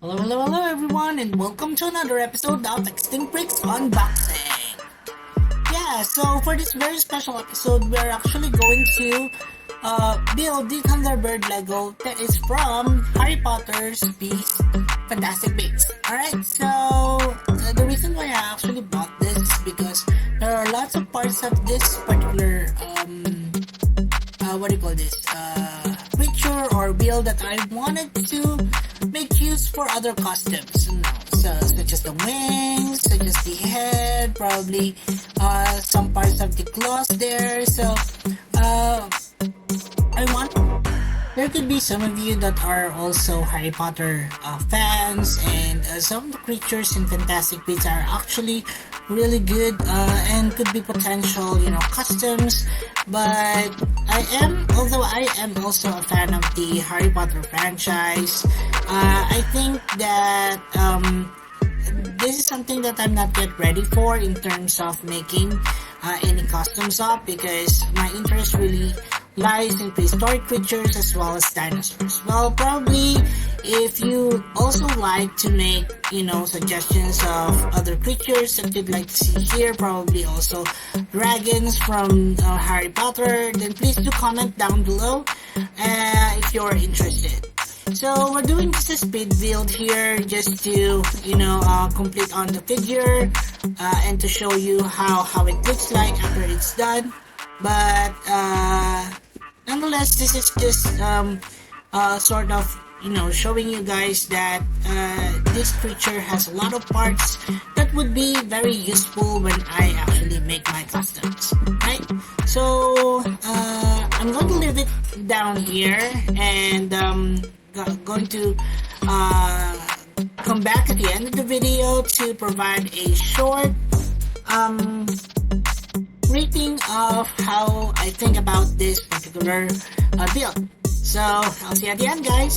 Hello everyone, and welcome to another episode of Extinct Bricks Unboxing. Yeah, so for this very special episode, we're actually going to build the Thunderbird Lego that is from Harry Potter's Beast Fantastic Beasts. Alright, so the reason why I actually bought this is because there are lots of parts of this particular, creature or build that I wanted to make use for other costumes, such as the wings, such as the head, probably some parts of the claws there. So there could be some of you that are also Harry Potter fans, and some of the creatures in Fantastic Beasts are actually really good and could be potential, customs. But although I am also a fan of the Harry Potter franchise, I think that this is something that I'm not yet ready for in terms of making any customs up, because my interest really lies in prehistoric creatures as well as dinosaurs. Well, probably if you also like to make, suggestions of other creatures that you'd like to see here, probably also dragons from Harry Potter, then please do comment down below if you're interested. So we're doing just a speed build here, just to complete on the figure and to show you how it looks like after it's done. But nonetheless, this is just sort of showing you guys that this creature has a lot of parts that would be very useful when I actually make my customs, right? So I'm going to leave it down here, and going to come back at the end of the video to provide a short rating of how I think about this particular build. So I'll see you at the end, guys.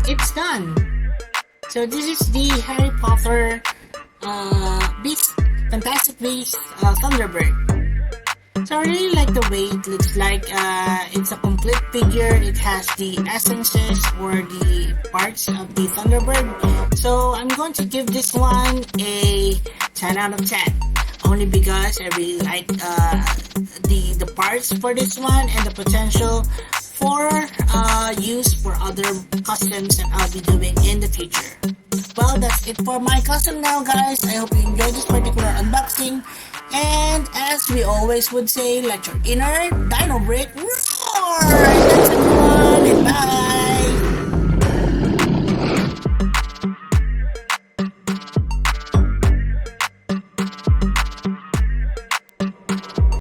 It's done. So this is the Harry Potter Fantastic Beasts Thunderbird. So I really like the way it looks like. It's a complete figure. It has the essences or the parts of the Thunderbird. So I'm going to give this one a 10 out of 10. Only because I really like the parts for this one and the potential for use for other customs that I'll be doing in the future. Well, that's it for my custom now, guys. I hope you enjoyed this particular unboxing. And as we always would say, let your inner dino brick roar! That's everyone, and bye!